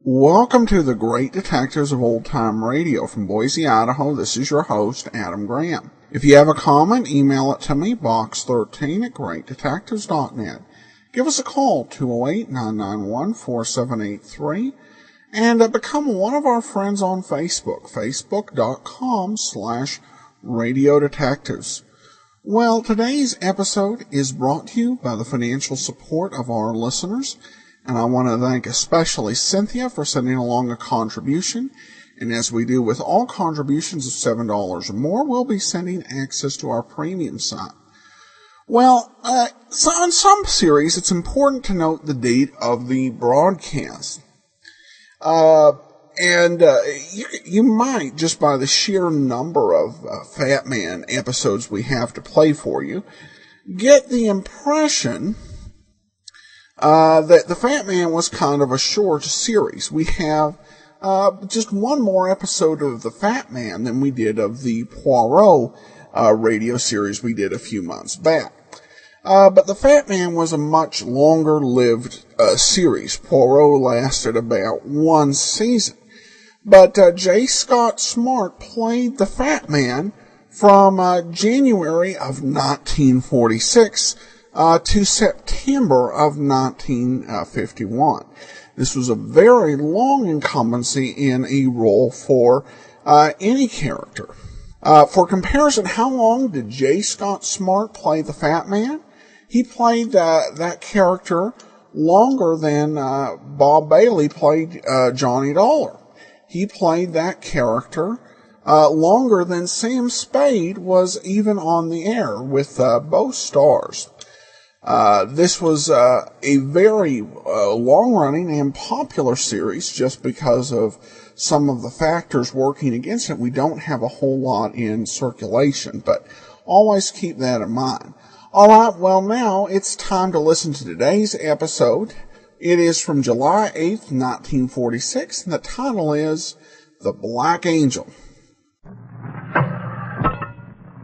Welcome to the Great Detectives of Old Time Radio from Boise, Idaho. This is your host, Adam Graham. If you have a comment, email it to me, box13@greatdetectives.net. Give us a call, 208-991-4783, and become one of our friends on Facebook, facebook.com/Radio Detectives. Well, today's episode is brought to you by the financial support of our listeners. And I want to thank especially Cynthia for sending along a contribution. And as we do with all contributions of $7 or more, we'll be sending access to our premium site. Well, so on some series, it's important to note the date of the broadcast. You might, just by the sheer number of Fat Man episodes we have to play for you, get the impression that the Fat Man was kind of a short series. We have just one more episode of the Fat Man than we did of the Poirot radio series we did a few months back. But the Fat Man was a much longer-lived series. Poirot lasted about one season. But J. Scott Smart played the Fat Man from January of 1946 to September of 1951. This was a very long incumbency in a role for any character. For comparison, how long did J. Scott Smart play the Fat Man? He played that character longer than Bob Bailey played Johnny Dollar. He played that character longer than Sam Spade was even on the air with both stars. This was a very long-running and popular series just because of some of the factors working against it. We don't have a whole lot in circulation, but always keep that in mind. All right, well, now it's time to listen to today's episode. It is from July 8th, 1946, and the title is The Black Angel.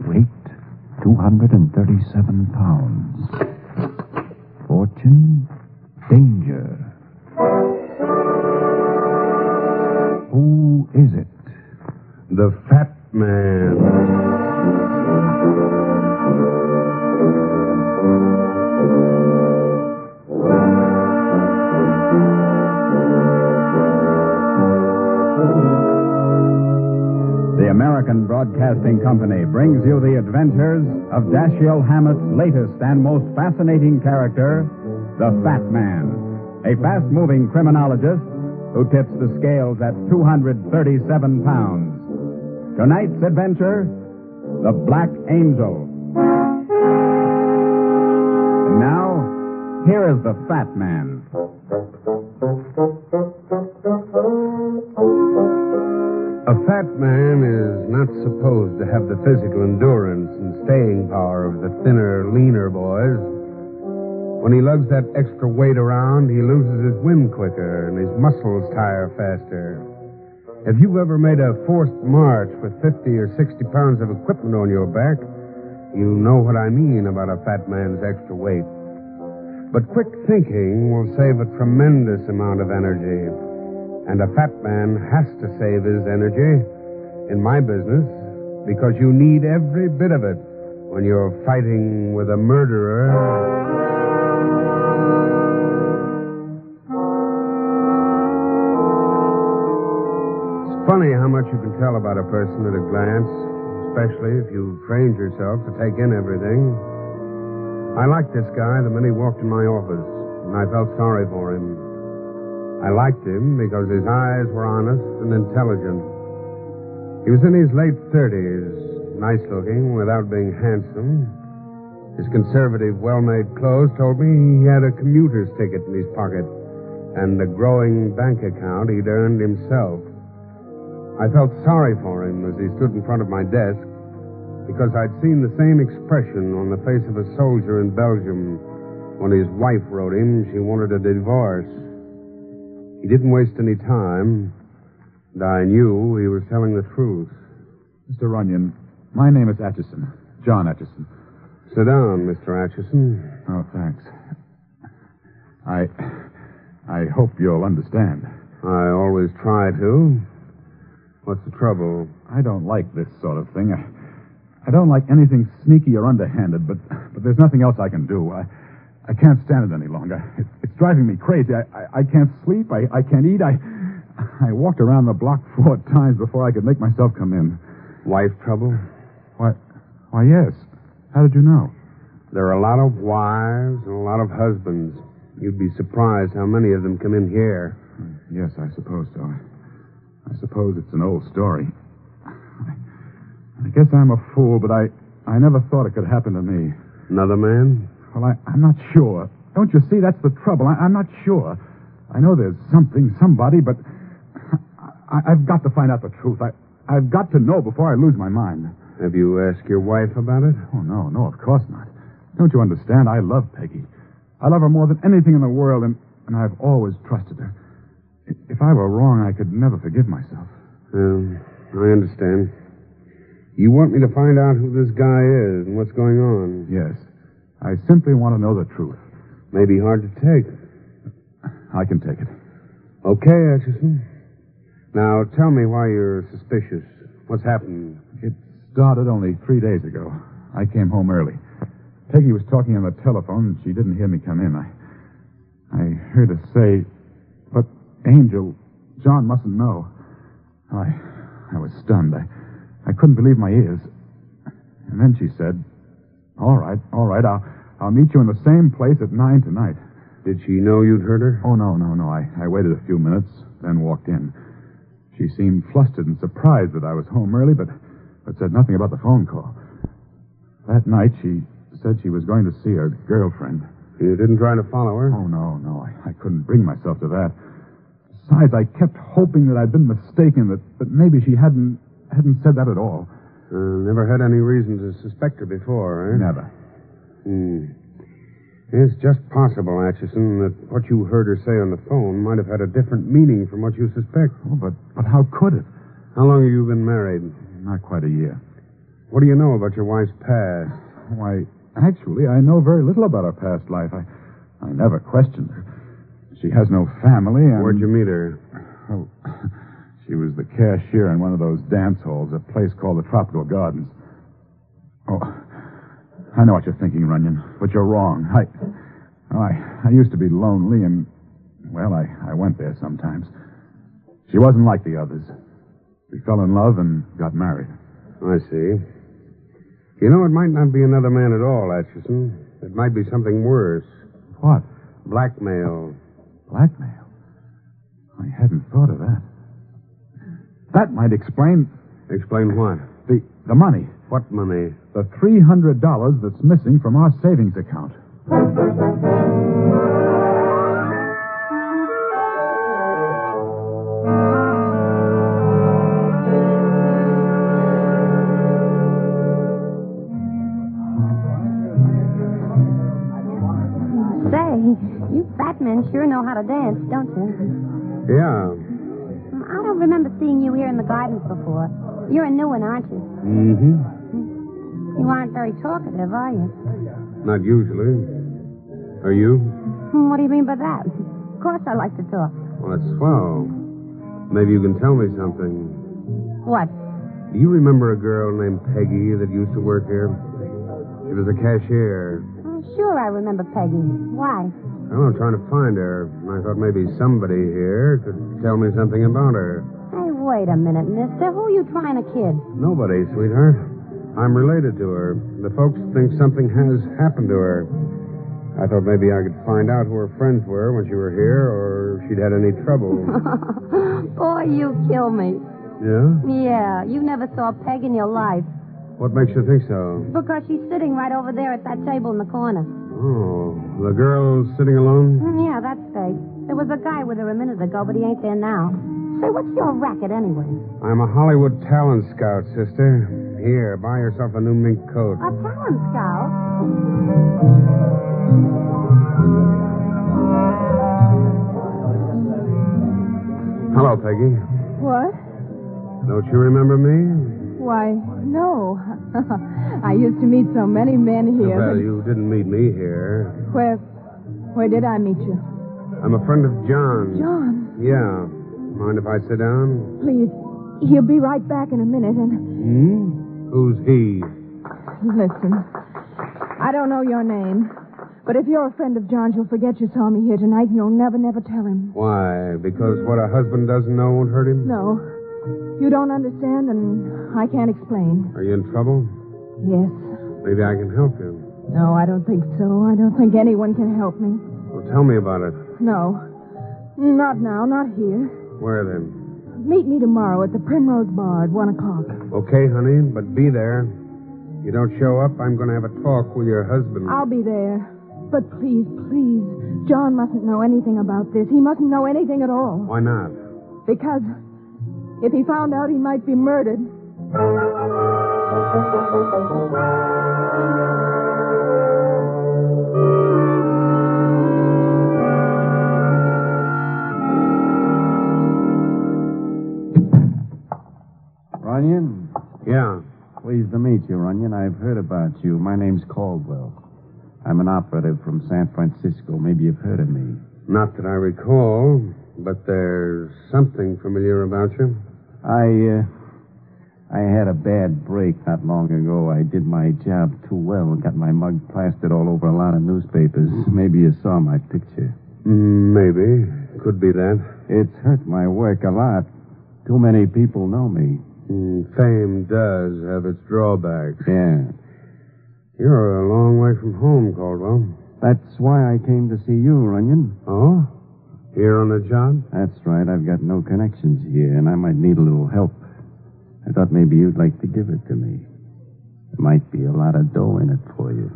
Weight, 237 pounds. Fortune, danger. Who is it? The Fat Man. The American Broadcasting Company brings you the adventures of Dashiell Hammett's latest and most fascinating character, the Fat Man, a fast-moving criminologist who tips the scales at 237 pounds. Tonight's adventure, the Black Angel. And now, here is the Fat Man. A fat man is not supposed to have the physical endurance and staying power of the thinner, leaner boys. When he lugs that extra weight around, he loses his wind quicker and his muscles tire faster. If you've ever made a forced march with 50 or 60 pounds of equipment on your back, you'll know what I mean about a fat man's extra weight. But quick thinking will save a tremendous amount of energy. And a fat man has to save his energy in my business because you need every bit of it when you're fighting with a murderer. It's funny how much you can tell about a person at a glance, especially if you've trained yourself to take in everything. I liked this guy the minute he walked in my office, and I felt sorry for him. I liked him because his eyes were honest and intelligent. He was in his late 30s, nice-looking without being handsome. His conservative, well-made clothes told me he had a commuter's ticket in his pocket and a growing bank account he'd earned himself. I felt sorry for him as he stood in front of my desk because I'd seen the same expression on the face of a soldier in Belgium when his wife wrote him she wanted a divorce. He didn't waste any time, and I knew he was telling the truth. Mr. Runyon, my name is Atchison, John Atchison. Sit down, Mr. Atchison. Oh, thanks. I hope you'll understand. I always try to. What's the trouble? I don't like this sort of thing. I don't like anything sneaky or underhanded, but there's nothing else I can do. I can't stand it any longer. It's driving me crazy. I can't sleep. I can't eat. I walked around the block 4 times before I could make myself come in. Wife trouble? Why, yes. How did you know? There are a lot of wives and a lot of husbands. You'd be surprised how many of them come in here. Yes, I suppose so. I suppose it's an old story. I guess I'm a fool, but I never thought it could happen to me. Another man? Well, I'm not sure. Don't you see? That's the trouble. I'm not sure. I know there's somebody, but I've got to find out the truth. I've got to know before I lose my mind. Have you asked your wife about it? Oh, no, of course not. Don't you understand? I love Peggy. I love her more than anything in the world, and I've always trusted her. If I were wrong, I could never forgive myself. I understand. You want me to find out who this guy is and what's going on? Yes. I simply want to know the truth. Maybe hard to take. I can take it. Okay, Atchison. Now, tell me why you're suspicious. What's happened? It started only 3 days ago. I came home early. Peggy was talking on the telephone, and she didn't hear me come in. I heard her say, "But, Angel, John mustn't know." I was stunned. I couldn't believe my ears. And then she said, All right. I'll meet you in the same place at 9 tonight. Did she know you'd hurt her? Oh, no. I waited a few minutes, then walked in. She seemed flustered and surprised that I was home early, but said nothing about the phone call. That night, she said she was going to see her girlfriend. You didn't try to follow her? Oh, no. I couldn't bring myself to that. Besides, I kept hoping that I'd been mistaken, that maybe she hadn't said that at all. Never had any reason to suspect her before, eh? Never. It's just possible, Atchison, that what you heard her say on the phone might have had a different meaning from what you suspect. Oh, but how could it? How long have you been married? Not quite a year. What do you know about your wife's past? Why, actually, I know very little about her past life. I never questioned her. She has no family, and... Where'd you meet her? Oh, she was the cashier in one of those dance halls, a place called the Tropical Gardens. Oh, I know what you're thinking, Runyon, but you're wrong. I used to be lonely, and, well, I went there sometimes. She wasn't like the others. We fell in love and got married. I see. You know, it might not be another man at all, Atchison. It might be something worse. What? Blackmail. Blackmail? I hadn't thought of that. That might explain... Explain what? The money. What money? The $300 that's missing from our savings account. Say, you fat men sure know how to dance, don't you? Yeah. I don't remember seeing you here in the gardens before. You're a new one, aren't you? Mm-hmm. You aren't very talkative, are you? Not usually. Are you? What do you mean by that? Of course I like to talk. Well, that's swell. Maybe you can tell me something. What? Do you remember a girl named Peggy that used to work here? She was a cashier. Sure I remember Peggy. Why? Well, I'm trying to find her. I thought maybe somebody here could tell me something about her. Hey, wait a minute, mister. Who are you trying to kid? Nobody, sweetheart. I'm related to her. The folks think something has happened to her. I thought maybe I could find out who her friends were when she were here, or if she'd had any trouble. Boy, you kill me. Yeah? Yeah, you never saw Peg in your life. What makes you think so? Because she's sitting right over there at that table in the corner. Oh, the girl sitting alone? Yeah, that's Peg. There was a guy with her a minute ago, but he ain't there now. Say, what's your racket anyway? I'm a Hollywood talent scout, sister. Here, buy yourself a new mink coat. A talent scout? Hello, Peggy. What? Don't you remember me? Why, no. I used to meet so many men here. Well, you didn't meet me here. Where did I meet you? I'm a friend of John's. John. Yeah. Mind if I sit down? Please. He'll be right back in a minute and... Who's he? Listen. I don't know your name. But if you're a friend of John's, you'll forget you saw me here tonight and you'll never tell him. Why? Because what a husband doesn't know won't hurt him? No. You don't understand and I can't explain. Are you in trouble? Yes. Maybe I can help you. No, I don't think so. I don't think anyone can help me. Well, tell me about it. No. Not now, not here. Where then? Meet me tomorrow at the Primrose Bar at 1 o'clock. Okay, honey, but be there. If you don't show up, I'm going to have a talk with your husband. I'll be there. But please, John mustn't know anything about this. He mustn't know anything at all. Why not? Because if he found out, he might be murdered. Runyon? Yeah. Pleased to meet you, Runyon. I've heard about you. My name's Caldwell. I'm an operative from San Francisco. Maybe you've heard of me. Not that I recall, but there's something familiar about you. I had a bad break not long ago. I did my job too well and got my mug plastered all over a lot of newspapers. Maybe you saw my picture. Maybe. Could be that. It's hurt my work a lot. Too many people know me. Fame does have its drawbacks. Yeah. You're a long way from home, Caldwell. That's why I came to see you, Runyon. Oh? Here on the job? That's right. I've got no connections here, and I might need a little help. I thought maybe you'd like to give it to me. There might be a lot of dough in it for you.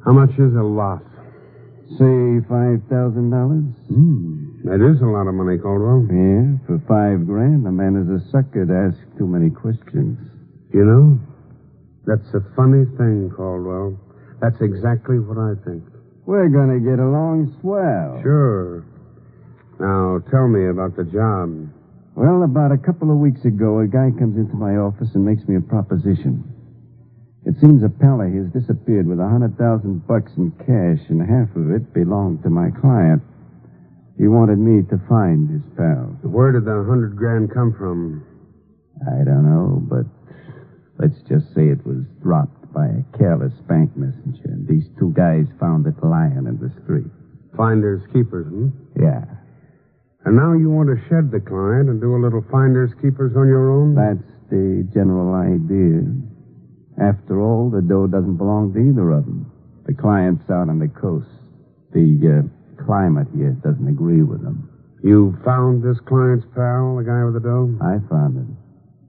How much is a lot? Say $5,000? That is a lot of money, Caldwell. Yeah, for $5,000, a man is a sucker to ask too many questions. You know, that's a funny thing, Caldwell. That's exactly what I think. We're gonna get along swell. Sure. Now, tell me about the job. Well, about a couple of weeks ago, a guy comes into my office and makes me a proposition. It seems a pal of his disappeared with $100,000 in cash, and half of it belonged to my client. He wanted me to find his pal. Where did the $100,000 come from? I don't know, but let's just say it was dropped by a careless bank messenger, and these two guys found it lying in the street. Finders keepers, Yeah. And now you want to shed the client and do a little finders keepers on your own? That's the general idea. After all, the dough doesn't belong to either of them. The client's out on the coast. The climate here doesn't agree with them. You found this client's pal, the guy with the dough? I found him.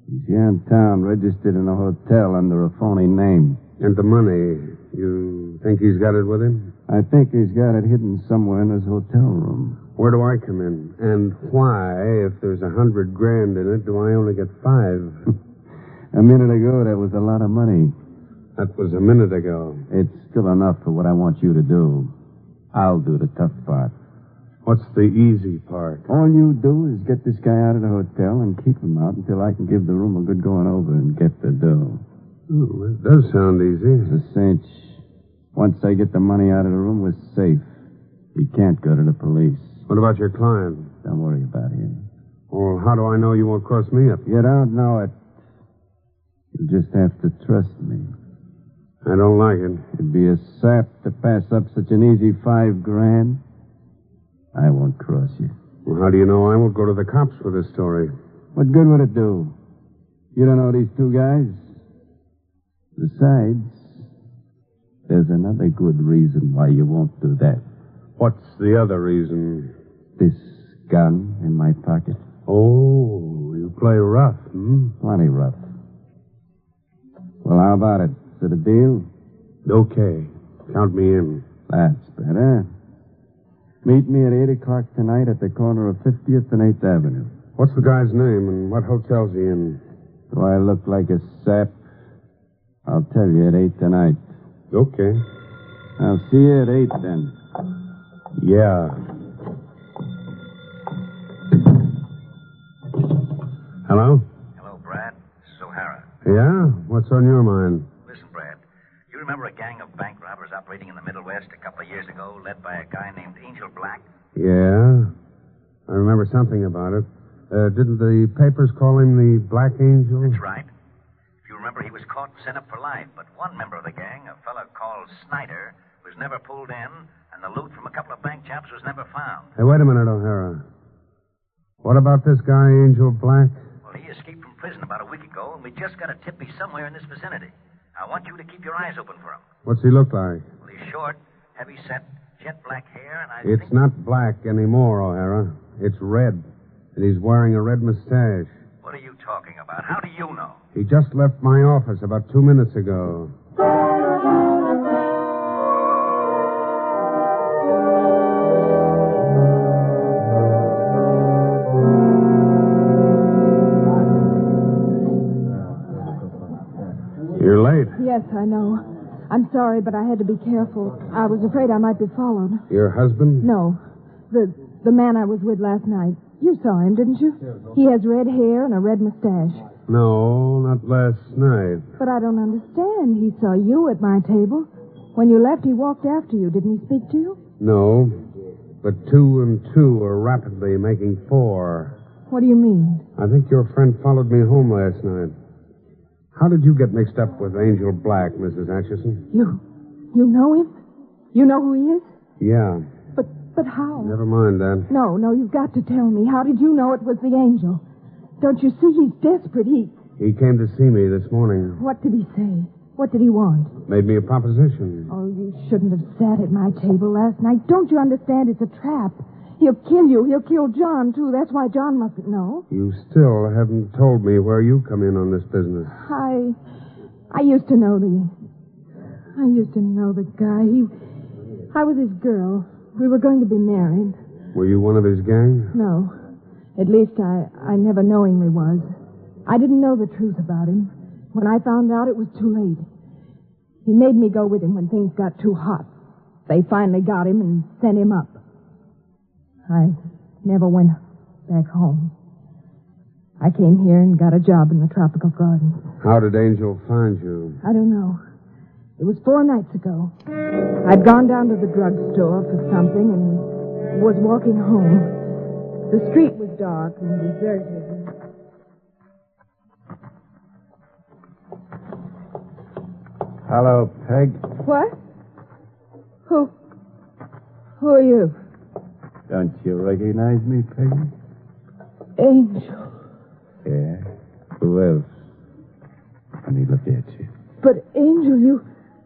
He's here in town, registered in a hotel under a phony name. And the money, you think he's got it with him? I think he's got it hidden somewhere in his hotel room. Where do I come in? And why, if there's $100,000 in it, do I only get $5? A minute ago, that was a lot of money. That was a minute ago. It's still enough for what I want you to do. I'll do the tough part. What's the easy part? All you do is get this guy out of the hotel and keep him out until I can give the room a good going over and get the dough. Oh, that does sound easy. It's a cinch. Once I get the money out of the room, we're safe. He can't go to the police. What about your client? Don't worry about him. Well, how do I know you won't cross me up? You don't know it. You just have to trust me. I don't like it. It'd be a sap to pass up such an easy $5,000. I won't cross you. Well, how do you know I won't go to the cops for this story? What good would it do? You don't know these two guys? Besides, there's another good reason why you won't do that. What's the other reason? This gun in my pocket. Oh, you play rough, Plenty rough. Well, how about it? Is it a deal? Okay. Count me in. That's better. Meet me at 8 o'clock tonight at the corner of 50th and 8th Avenue. What's the guy's name and what hotel's he in? Do I look like a sap? I'll tell you at 8 tonight. Okay. I'll see you at 8 then. Yeah. Hello? Hello, Brad. This is O'Hara. Yeah? What's on your mind? Listen, Brad. You remember a gang of bank robbers operating in the Middle West a couple of years ago, led by a guy named Angel Black? Yeah. I remember something about it. Didn't the papers call him the Black Angel? That's right. If you remember, he was caught and sent up for life. But one member of the gang, a fellow called Snyder, was never pulled in, and the loot from a couple of bank chaps was never found. Hey, wait a minute, O'Hara. What about this guy, Angel Black? Well, he escaped from prison about a week ago, and we just got a tip he's somewhere in this vicinity. I want you to keep your eyes open for him. What's he look like? Well, he's short, heavy-set, jet black hair, and I It's think... not black anymore, O'Hara. It's red. And he's wearing a red mustache. What are you talking about? How do you know? He just left my office about 2 minutes ago. You're late. Yes, I know. I'm sorry, but I had to be careful. I was afraid I might be followed. Your husband? No. The man I was with last night. You saw him, didn't you? He has red hair and a red mustache. No, not last night. But I don't understand. He saw you at my table. When you left, he walked after you. Didn't he speak to you? No. But 2 and 2 are rapidly making 4. What do you mean? I think your friend followed me home last night. How did you get mixed up with Angel Black, Mrs. Atchison? You know him? You know who he is? Yeah. But how? Never mind that. No, you've got to tell me. How did you know it was the angel? Don't you see he's desperate? He came to see me this morning. What did he say? What did he want? Made me a proposition. Oh, you shouldn't have sat at my table last night. Don't you understand it's a trap? He'll kill you. He'll kill John, too. That's why John mustn't know. You still haven't told me where you come in on this business. I used to know the guy. I was his girl. We were going to be married. Were you one of his gang? No. At least I never knowingly was. I didn't know the truth about him. When I found out, it was too late. He made me go with him when things got too hot. They finally got him and sent him up. I never went back home. I came here and got a job in the tropical gardens. How did Angel find you? I don't know. It was 4 nights ago. I'd gone down to the drugstore for something and was walking home. The street was dark and deserted. Hello, Peg. What? Who are you? Don't you recognize me, Peg? Angel. Yeah. Who else? Let me look at you. But, Angel,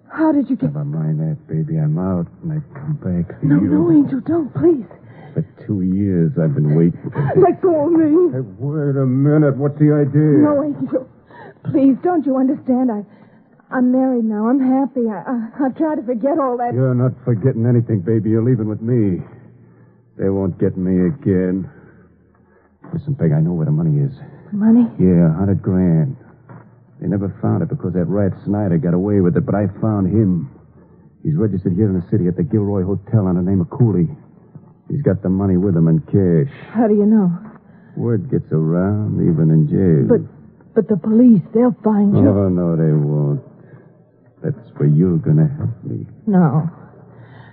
how did you get... Never mind that, baby. I'm out, and I come back for No, you. no, Angel, don't, please. For 2 years, I've been waiting for this. Let go of me. Hey, wait a minute. What's the idea? No, Angel. Please, don't you understand? I'm married now. I'm happy. I've tried to forget all that. You're not forgetting anything, baby. You're leaving with me. They won't get me again. Listen, Peg, I know where the money is. Money? Yeah, $100,000. They never found it because that rat Snyder got away with it, but I found him. He's registered here in the city at the Gilroy Hotel on the name of Cooley. He's got the money with him in cash. How do you know? Word gets around, even in jail. But the police, they'll find you. Oh, no, they won't. That's where you're going to help me. No.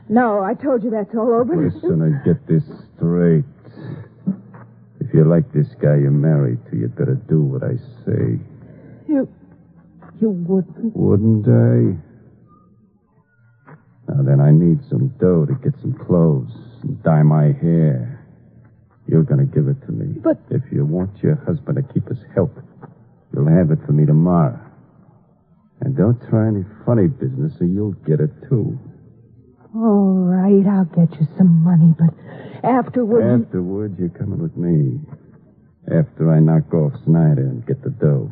No, I told you that's all over. Listen, and get this straight. If you like this guy you're married to, you'd better do what I say. You wouldn't. Wouldn't I? Now then, I need some dough to get some clothes and dye my hair. You're going to give it to me. But... If you want your husband to keep his health, you'll have it for me tomorrow. And don't try any funny business or you'll get it, too. All right, I'll get you some money, but afterwards... Afterwards, you're coming with me. After I knock off Snyder and get the dough.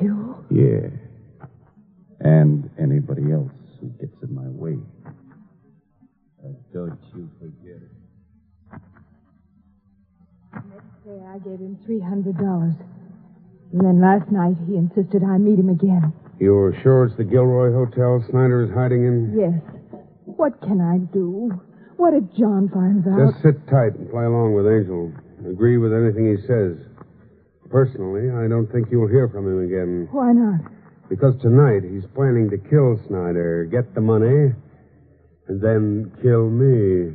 Kill? Yeah. And anybody else who gets in my way. Don't you forget it. Next day, I I gave him $300. And then last night he insisted I meet him again. You're sure it's the Gilroy Hotel Snyder is hiding in? Yes. What can I do? What if John finds out? Just sit tight and play along with Angel. Agree with anything he says. Personally, I don't think you'll hear from him again. Why not? Because tonight he's planning to kill Snyder, get the money, and then kill me.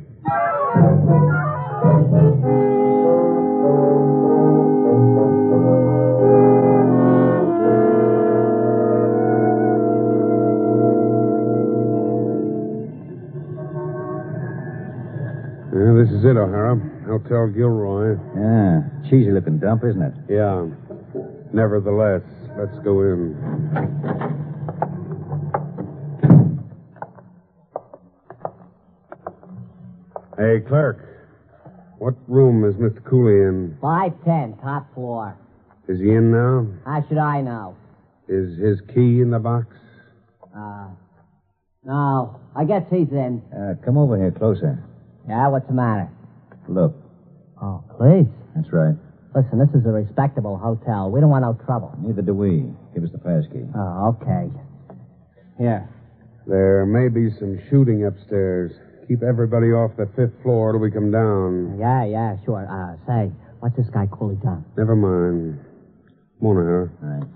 Yeah, this is it, O'Hara. Hotel Gilroy. Yeah, cheesy-looking dump, isn't it? Yeah. Nevertheless, let's go in. Hey, clerk. What room is Mr. Cooley in? 510, top floor. Is he in now? How should I know? Is his key in the box? No. I guess he's in. Come over here closer. Yeah, what's the matter? Look. Oh, please. That's right. Listen, this is a respectable hotel. We don't want no trouble. Neither do we. Give us the pass key. Oh, okay. Here. There may be some shooting upstairs. Keep everybody off the 5th floor till we come down. Yeah, sure. Say, what's this guy Cooley done? Never mind. Come on, O'Hara. All right.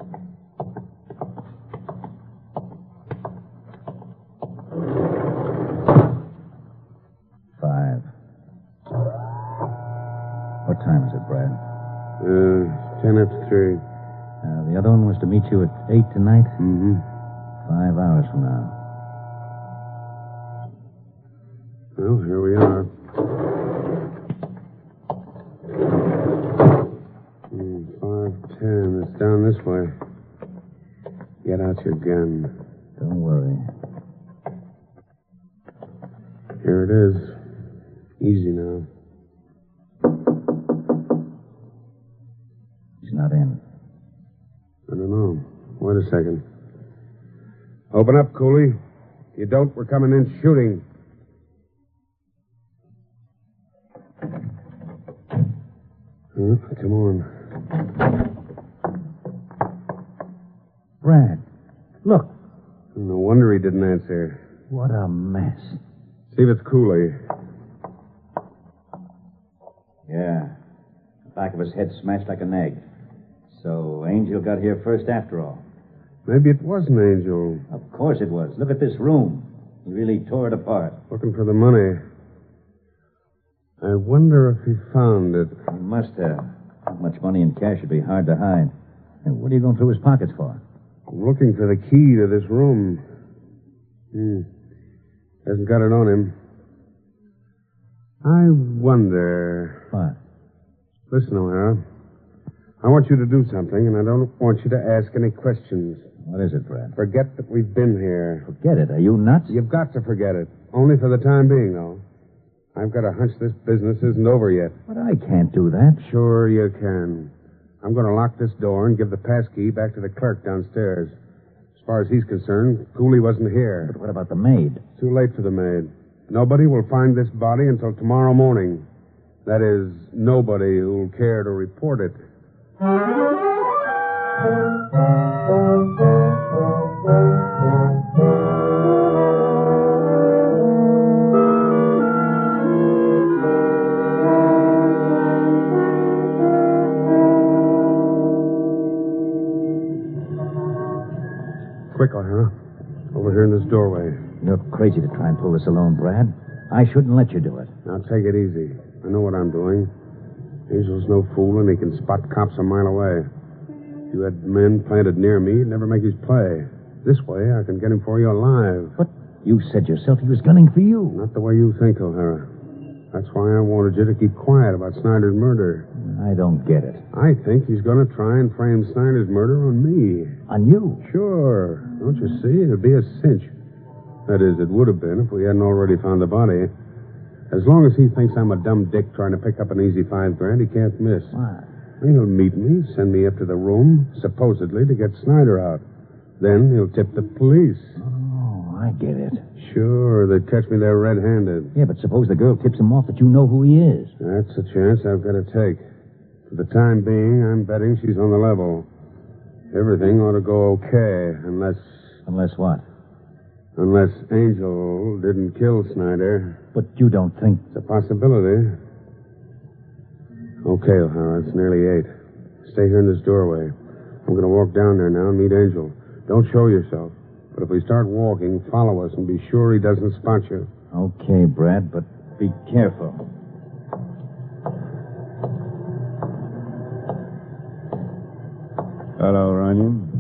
What time is it, Brad? 10 after 3. The other one was to meet you at 8 tonight? Mm-hmm. 5 hours from now. Well, here we are. 5:10. It's down this way. Get out your gun. Don't worry. Here it is. Easy now. He's not in. I don't know. Wait a second. Open up, Cooley. If you don't, we're coming in shooting. Come on. Brad, look. No wonder he didn't answer. What a mess. See if it's Cooley. Yeah. The back of his head smashed like an egg. So Angel got here first after all. Maybe it was an Angel. Of course it was. Look at this room. He really tore it apart. Looking for the money. I wonder if he found it. He must have. That much money in cash would be hard to hide. And what are you going through his pockets for? I'm looking for the key to this room. Hasn't got it on him. I wonder... What? Listen, O'Hara. I want you to do something, and I don't want you to ask any questions. What is it, Brad? Forget that we've been here. Forget it. Are you nuts? You've got to forget it. Only for the time being, though. I've got a hunch this business isn't over yet. But I can't do that. Sure you can. I'm going to lock this door and give the pass key back to the clerk downstairs. As far as he's concerned, Cooley wasn't here. But what about the maid? Too late for the maid. Nobody will find this body until tomorrow morning. That is, nobody who'll care to report it. Quick, O'Hara. Over here in this doorway. You're crazy to try and pull this alone, Brad. I shouldn't let you do it. Now, take it easy. I know what I'm doing. Angel's no fool, and he can spot cops a mile away. If you had men planted near me, he'd never make his play. This way, I can get him for you alive. But you said yourself he was gunning for you. Not the way you think, O'Hara. That's why I wanted you to keep quiet about Snyder's murder. I don't get it. I think he's going to try and frame Snyder's murder on me. On you? Sure. Don't you see? It'd be a cinch. That is, it would have been if we hadn't already found the body. As long as he thinks I'm a dumb dick trying to pick up an easy $5,000, he can't miss. Why? He'll meet me, send me up to the room, supposedly to get Snyder out. Then he'll tip the police. Oh, I get it. Sure, they'd catch me there red-handed. Yeah, but suppose the girl tips him off that you know who he is. That's a chance I've got to take. For the time being, I'm betting she's on the level. Everything ought to go okay, unless... Unless what? Unless Angel didn't kill Snyder. But you don't think... It's a possibility. Okay, O'Hara, it's nearly 8. Stay here in this doorway. I'm going to walk down there now and meet Angel. Don't show yourself. But if we start walking, follow us and be sure he doesn't spot you. Okay, Brad, but be careful. Hello, Runyon.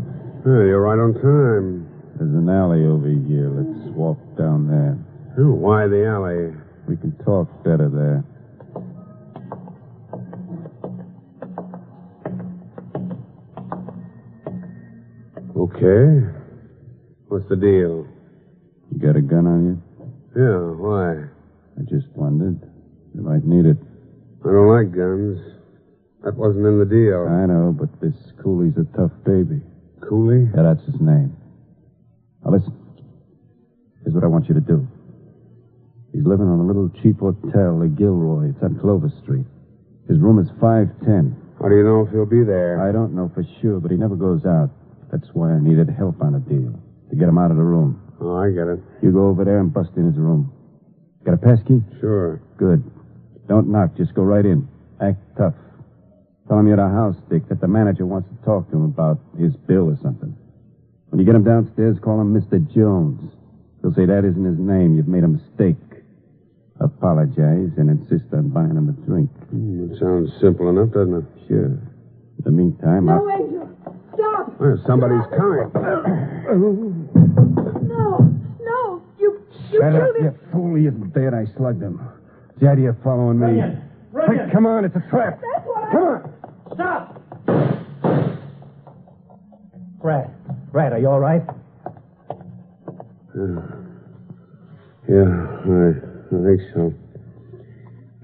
Hey, you're right on time. There's an alley over here. Let's walk down there. Oh, why the alley? We can talk better there. Okay. What's the deal? You got a gun on you? Yeah, why? I just wondered. You might need it. I don't like guns. That wasn't in the deal. I know, but this Cooley's a tough baby. Cooley? Yeah, that's his name. Now, listen. Here's what I want you to do. He's living on a little cheap hotel at Gilroy. It's on Clover Street. His room is 510. How do you know if he'll be there? I don't know for sure, but he never goes out. That's why I needed help on a deal. To get him out of the room. Oh, I get it. You go over there and bust in his room. Got a pass key? Sure. Good. Don't knock. Just go right in. Act tough. Tell him you're the house dick, that the manager wants to talk to him about his bill or something. When you get him downstairs, call him Mr. Jones. He'll say that isn't his name. You've made a mistake. Apologize and insist on buying him a drink. It sounds simple enough, doesn't it? Sure. In the meantime, No, Angel. Stop. Well, somebody's coming. No. You Shut up, killed you him. fool. He isn't dead. I slugged him. What's the idea of following me? Quick, come on. It's a trap. That's what Come on. Stop! Brad, are you all right? Yeah, I think so.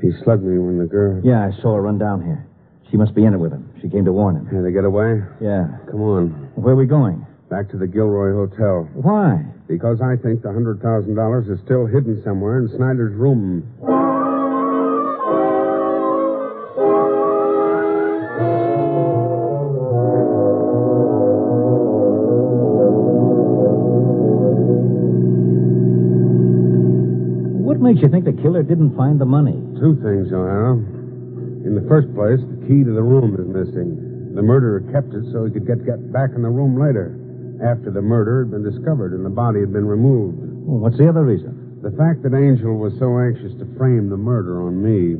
He slugged me when the girl... Yeah, I saw her run down here. She must be in it with him. She came to warn him. Had to get away? Yeah. Come on. Where are we going? Back to the Gilroy Hotel. Why? Because I think the $100,000 is still hidden somewhere in Snyder's room. What makes you think the killer didn't find the money? Two things, O'Hara. In the first place, the key to the room is missing. The murderer kept it so he could get back in the room later, after the murder had been discovered and the body had been removed. Well, what's the other reason? The fact that Angel was so anxious to frame the murder on me.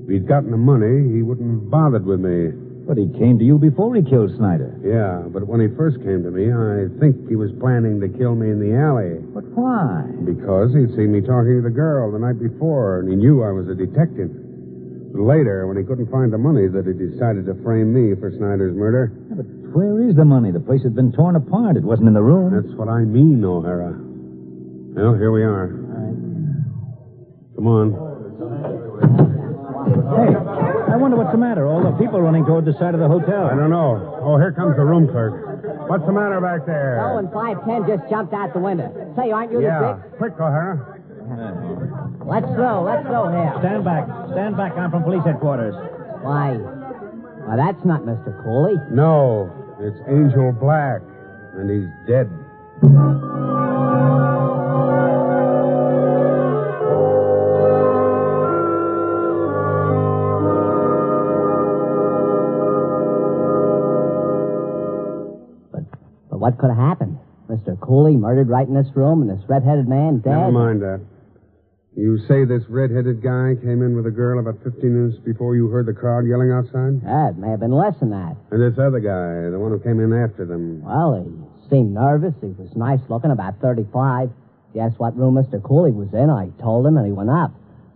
If he'd gotten the money, he wouldn't have bothered with me. But he came to you before he killed Snyder. Yeah, but when he first came to me, I think he was planning to kill me in the alley. But why? Because he'd seen me talking to the girl the night before, and he knew I was a detective. Later, when he couldn't find the money, that he decided to frame me for Snyder's murder. Yeah, but where is the money? The place had been torn apart. It wasn't in the room. That's what I mean, O'Hara. Well, here we are. Come on. Hey, I wonder what's the matter. All the people running toward the side of the hotel. I don't know. Oh, here comes the room clerk. What's the matter back there? Oh, and 510 just jumped out the window. Say, aren't you the dick? Quick, O'Hara. Let's go here. Stand back. I'm from police headquarters. Why, that's not Mr. Cooley. No, it's Angel Black, and he's dead. But what could have happened? Mr. Cooley murdered right in this room, and this red-headed man dead? Never mind that. You say this red-headed guy came in with a girl about 15 minutes before you heard the crowd yelling outside? Yeah, it may have been less than that. And this other guy, the one who came in after them. Well, he seemed nervous. He was nice-looking, about 35. He asked what room Mr. Cooley was in. I told him, and he went up.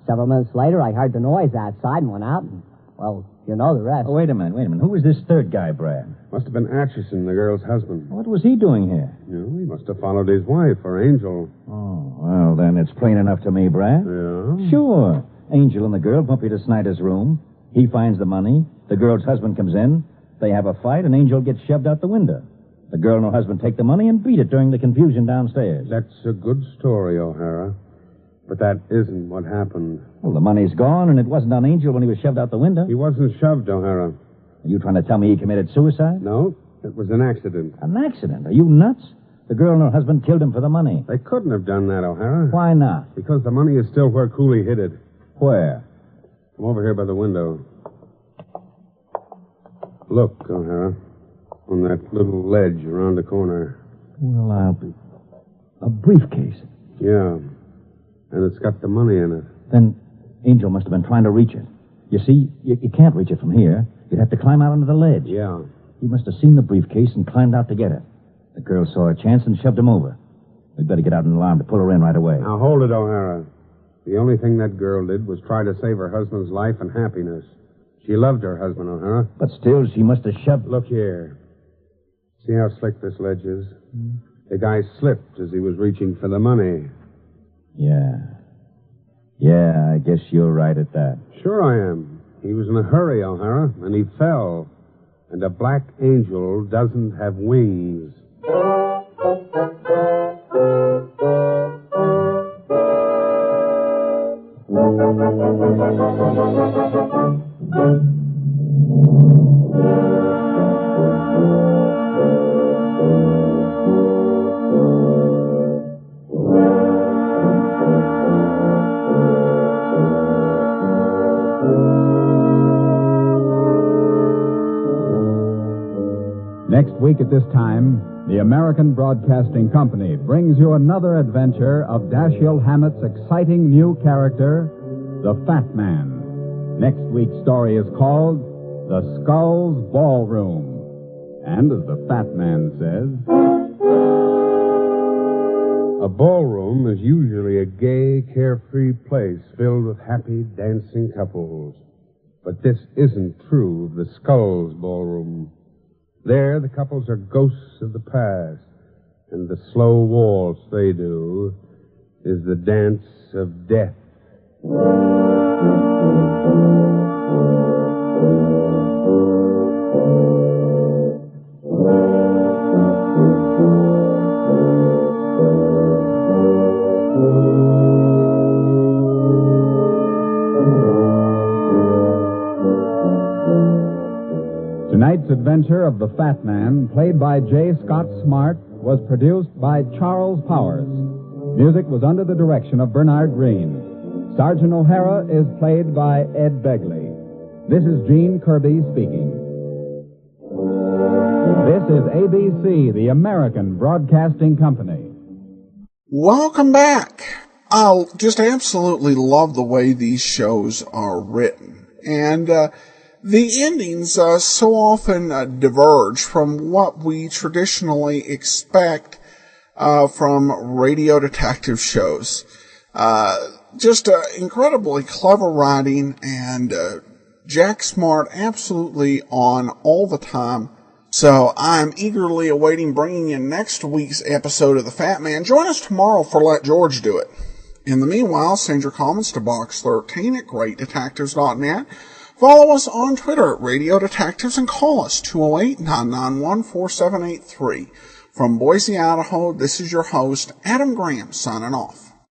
Several minutes later, I heard the noise outside and went out, and, well, you know the rest. Oh, wait a minute. Who was this third guy, Brad? Must have been Atchison, the girl's husband. What was he doing here? He must have followed his wife, or Angel. Oh, well, then it's plain enough to me, Brad. Yeah? Sure. Angel and the girl bump into Snyder's room. He finds the money. The girl's husband comes in. They have a fight, and Angel gets shoved out the window. The girl and her husband take the money and beat it during the confusion downstairs. That's a good story, O'Hara. But that isn't what happened. Well, the money's gone, and it wasn't on Angel when he was shoved out the window. He wasn't shoved, O'Hara. Are you trying to tell me he committed suicide? No, it was an accident. An accident? Are you nuts? The girl and her husband killed him for the money. They couldn't have done that, O'Hara. Why not? Because the money is still where Cooley hid it. Where? Come over here by the window. Look, O'Hara, on that little ledge around the corner. Well, I'll be... A briefcase. Yeah, and it's got the money in it. Then Angel must have been trying to reach it. You see, you can't reach it from here. You'd have to climb out onto the ledge. Yeah. He must have seen the briefcase and climbed out to get it. The girl saw a chance and shoved him over. We'd better get out an alarm to pull her in right away. Now, hold it, O'Hara. The only thing that girl did was try to save her husband's life and happiness. She loved her husband, O'Hara. But still, she must have shoved... Look here. See how slick this ledge is? The guy slipped as he was reaching for the money. Yeah. Yeah, I guess you're right at that. Sure I am. He was in a hurry, O'Hara, and he fell. And a black angel doesn't have wings. Next week at this time, the American Broadcasting Company brings you another adventure of Dashiell Hammett's exciting new character, the Fat Man. Next week's story is called The Skull's Ballroom. And as the Fat Man says... A ballroom is usually a gay, carefree place filled with happy, dancing couples. But this isn't true of the Skull's Ballroom. There, the couples are ghosts of the past, and the slow waltz they do is the dance of death. Tonight's adventure of the Fat Man, played by J. Scott Smart, was produced by Charles Powers. Music was under the direction of Bernard Green. Sergeant O'Hara is played by Ed Begley. This is Gene Kirby speaking. This is ABC, the American Broadcasting Company. Welcome back. I just absolutely love the way these shows are written. And the endings so often diverge from what we traditionally expect from radio detective shows. Just incredibly clever writing, and Jack Smart absolutely on all the time. So I'm eagerly awaiting bringing in next week's episode of The Fat Man. Join us tomorrow for Let George Do It. In the meanwhile, send your comments to Box 13 at greatdetectives.net. Follow us on Twitter at Radio Detectives and call us 208-991-4783. From Boise, Idaho, this is your host, Adam Graham, signing off.